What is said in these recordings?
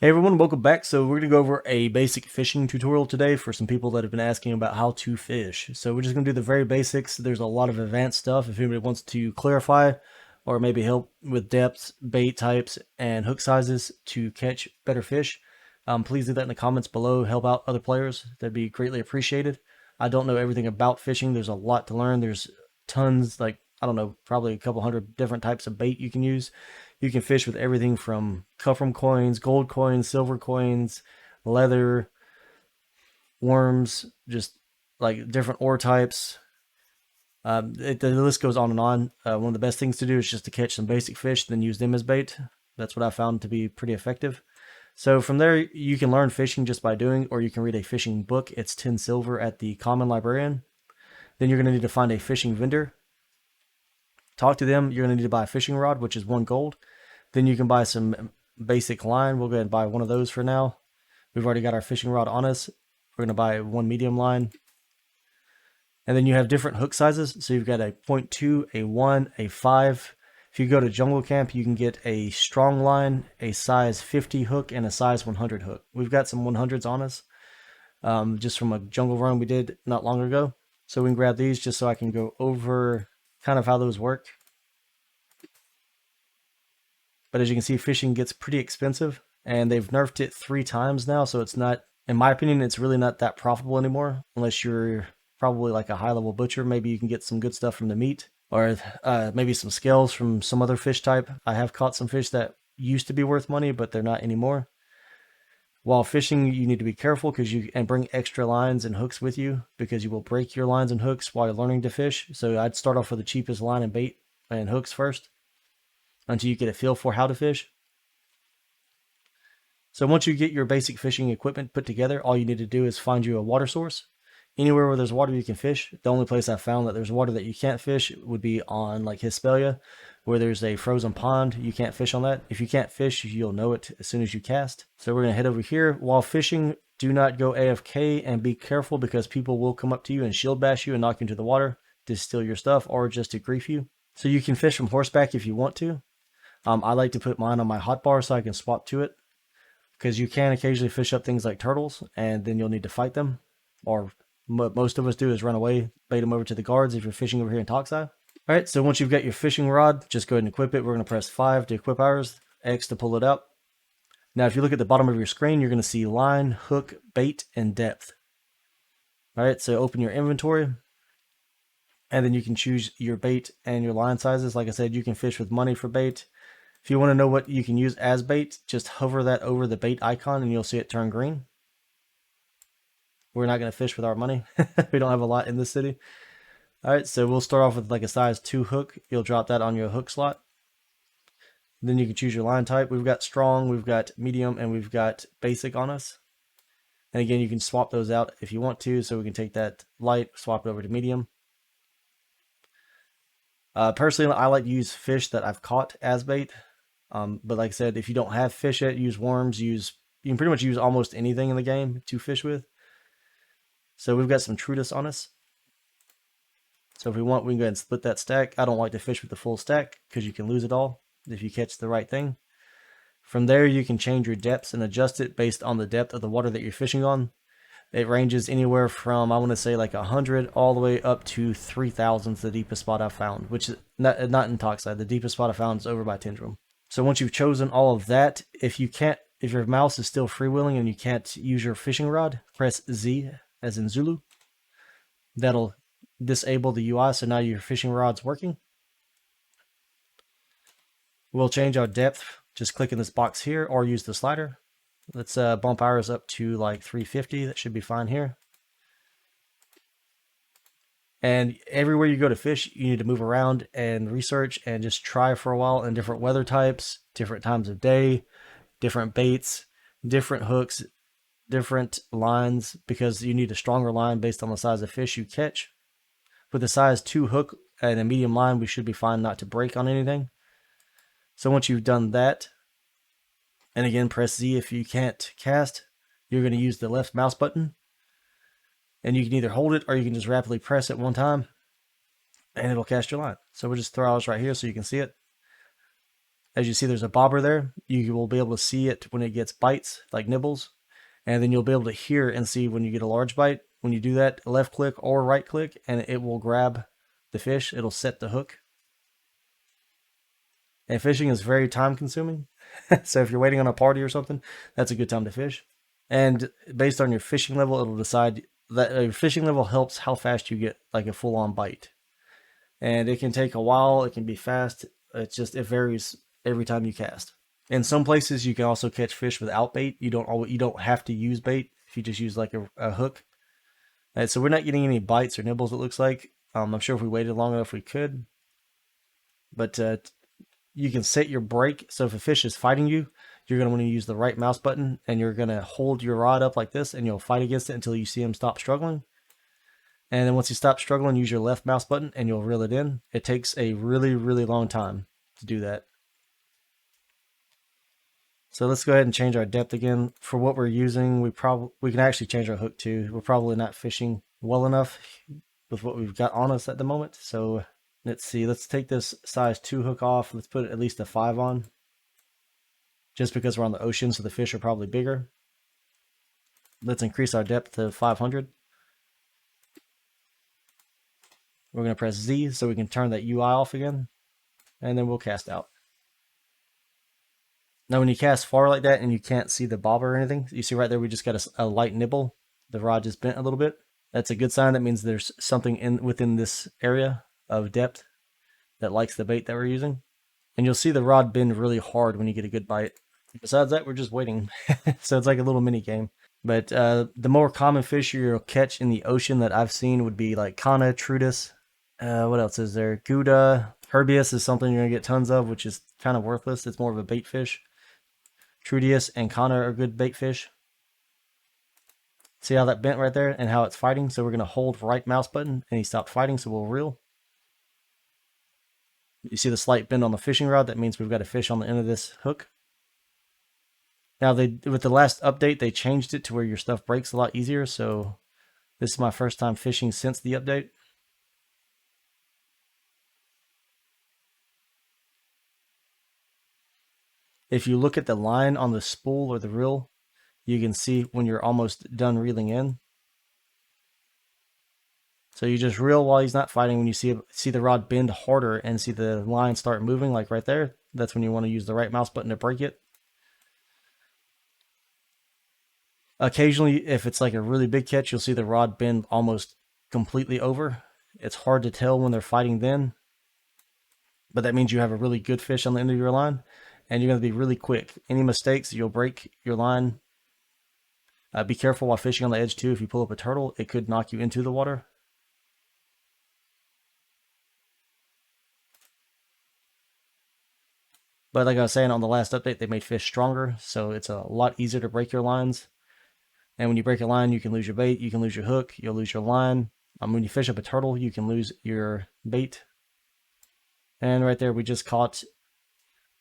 Hey everyone, welcome back. So we're going to go over a basic fishing tutorial today for some people that have been asking about how to fish. So we're just going to do the very basics. There's a lot of advanced stuff if anybody wants to clarify or maybe help with depths, bait types, and hook sizes to catch better fish. Please do that in the comments below. Help out other players. That'd be greatly appreciated. I don't know everything about fishing. There's a lot to learn. There's tons, like, I don't know, probably a couple hundred different types of bait you can use. You can fish with everything from cufferum coins, gold coins, silver coins, leather, worms, just like different ore types. The list goes on and on. One of the best things to do is just to catch some basic fish, then use them as bait. That's what I found to be pretty effective. So from there, you can learn fishing just by doing, or you can read a fishing book. It's 10 silver at the Common Librarian. Then you're going to need to find a fishing vendor. Talk to them. You're going to need to buy a fishing rod, which is 1 gold. Then you can buy some basic line. We'll go ahead and buy one of those for now. We've already got our fishing rod on us. We're going to buy 1 medium line. And then you have different hook sizes. So you've got a 0.2, a 1, a 5. If you go to Jungle Camp, you can get a strong line, a size 50 hook, and a size 100 hook. We've got some 100s on us just from a jungle run we did not long ago. So we can grab these just so I can go over kind of how those work. But as you can see, fishing gets pretty expensive, and they've nerfed it 3 times now, so it's not, in my opinion, it's really not that profitable anymore, unless you're probably like a high-level butcher. Maybe you can get some good stuff from the meat, or maybe some scales from some other fish type. I have caught some fish that used to be worth money, but they're not anymore. While fishing, you need to be careful and bring extra lines and hooks with you, because you will break your lines and hooks while you're learning to fish. So I'd start off with the cheapest line and bait and hooks first, until you get a feel for how to fish. So once you get your basic fishing equipment put together, all you need to do is find you a water source. Anywhere where there's water you can fish. The only place I've found that there's water that you can't fish would be on like Epsiode, where there's a frozen pond. You can't fish on that. If you can't fish, you'll know it as soon as you cast. So we're going to head over here. While fishing, do not go AFK and be careful, because people will come up to you and shield bash you and knock you into the water to steal your stuff or just to grief you. So you can fish from horseback if you want to. I like to put mine on my hotbar so I can swap to it, because you can occasionally fish up things like turtles, and then you'll need to fight them. Or what most of us do is run away, bait them over to the guards if you're fishing over here in Toxai. All right, so once you've got your fishing rod, just go ahead and equip it. We're going to press 5 to equip ours, X to pull it out. Now, if you look at the bottom of your screen, you're going to see line, hook, bait, and depth. All right, so open your inventory, and then you can choose your bait and your line sizes. Like I said, you can fish with money for bait. If you want to know what you can use as bait, just hover that over the bait icon and you'll see it turn green. We're not going to fish with our money. We don't have a lot in this city. All right, so we'll start off with like a size 2 hook. You'll drop that on your hook slot. Then you can choose your line type. We've got strong, we've got medium, and we've got basic on us. And again, you can swap those out if you want to. So we can take that light, swap it over to medium. Personally, I like to use fish that I've caught as bait. But like I said, if you don't have fish yet, use worms. You can pretty much use almost anything in the game to fish with. So we've got some Trudus on us. So if we want, we can go ahead and split that stack. I don't like to fish with the full stack, because you can lose it all if you catch the right thing. From there, you can change your depths and adjust it based on the depth of the water that you're fishing on. It ranges anywhere from, I want to say, like 100 all the way up to 3,000 is the deepest spot I've found, which is not in Toxide. The deepest spot I found is over by Tendrum. So once you've chosen all of that, if your mouse is still freewheeling and you can't use your fishing rod, press Z as in Zulu. That'll disable the UI, so now your fishing rod's working. We'll change our depth. Just click in this box here or use the slider. Let's bump ours up to like 350. That should be fine here. And everywhere you go to fish, you need to move around and research and just try for a while in different weather types, different times of day, different baits, different hooks, different lines, because you need a stronger line based on the size of fish you catch. With a size 2 hook and a medium line, we should be fine not to break on anything. So once you've done that, and again, press Z if you can't cast, you're going to use the left mouse button. And you can either hold it or you can just rapidly press it one time and it'll cast your line. So we'll just throw ours right here so you can see it. As you see, there's a bobber there. You will be able to see it when it gets bites, like nibbles. And then you'll be able to hear and see when you get a large bite. When you do that, left click or right click, and it will grab the fish. It'll set the hook. And fishing is very time consuming. So if you're waiting on a party or something, that's a good time to fish. And based on your fishing level, it'll decide that your fishing level helps how fast you get like a full on bite. And it can take a while, it can be fast. It varies every time you cast. In some places you can also catch fish without bait. You don't have to use bait if you just use like a hook. And so we're not getting any bites or nibbles, it looks like. I'm sure if we waited long enough we could. But you can set your break. So if a fish is fighting you, you're going to want to use the right mouse button, and you're going to hold your rod up like this, and you'll fight against it until you see him stop struggling. And then once he stops struggling, use your left mouse button and you'll reel it in. It takes a really, really long time to do that. So let's go ahead and change our depth again. For what we're using, we can actually change our hook too. We're probably not fishing well enough with what we've got on us at the moment. So let's see, let's take this size 2 hook off. Let's put at least a 5 on. Just because we're on the ocean, so the fish are probably bigger. Let's increase our depth to 500. We're going to press Z so we can turn that UI off again. And then we'll cast out. Now when you cast far like that and you can't see the bobber or anything, you see right there we just got a light nibble. The rod just bent a little bit. That's a good sign. That means there's something within this area of depth that likes the bait that we're using. And you'll see the rod bend really hard when you get a good bite. Besides that, we're just waiting. So it's like a little mini game. But the more common fish you'll catch in the ocean that I've seen would be like Kana, Trudus. What else is there? Gouda. Herbius is something you're going to get tons of, which is kind of worthless. It's more of a bait fish. Trudius and Kana are good bait fish. See how that bent right there and how it's fighting? So we're going to hold right mouse button and he stopped fighting, so we'll reel. You see the slight bend on the fishing rod? That means we've got a fish on the end of this hook. Now, with the last update, they changed it to where your stuff breaks a lot easier, so this is my first time fishing since the update. If you look at the line on the spool or the reel, you can see when you're almost done reeling in. So you just reel while he's not fighting. When you see the rod bend harder and see the line start moving, like right there, that's when you want to use the right mouse button to break it. Occasionally, if it's like a really big catch, you'll see the rod bend almost completely over. It's hard to tell when they're fighting then, but that means you have a really good fish on the end of your line. And you're going to be really quick. Any mistakes, you'll break your line. Be careful while fishing on the edge too. If you pull up a turtle, it could knock you into the water. But like I was saying, on the last update, they made fish stronger, so it's a lot easier to break your lines. And when you break a line, you can lose your bait, you can lose your hook, you'll lose your line. When you fish up a turtle, you can lose your bait. And right there, we just caught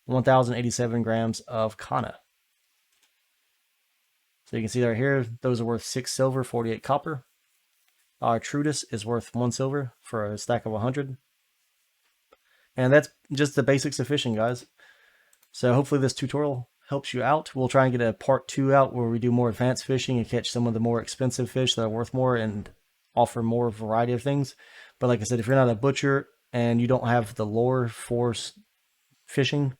1,087 grams of Kana. So you can see right here, those are worth 6 silver, 48 copper. Our Trudus is worth 1 silver for a stack of 100. And that's just the basics of fishing, guys. So hopefully this tutorial helps you out. We'll try and get a part 2 out where we do more advanced fishing and catch some of the more expensive fish that are worth more and offer more variety of things. But like I said, if you're not a butcher and you don't have the lure for fishing,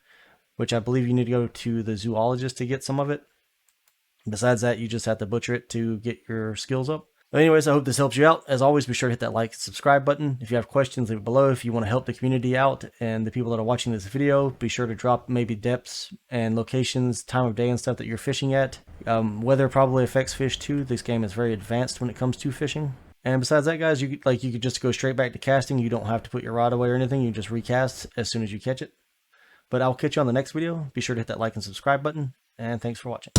which I believe you need to go to the zoologist to get some of it. Besides that, you just have to butcher it to get your skills up. But anyways, I hope this helps you out. As always, be sure to hit that like and subscribe button. If you have questions, leave it below. If you want to help the community out and the people that are watching this video, be sure to drop maybe depths and locations, time of day and stuff that you're fishing at. Weather probably affects fish too. This game is very advanced when it comes to fishing. And besides that, guys, you could just go straight back to casting. You don't have to put your rod away or anything. You just recast as soon as you catch it. But I'll catch you on the next video. Be sure to hit that like and subscribe button. And thanks for watching.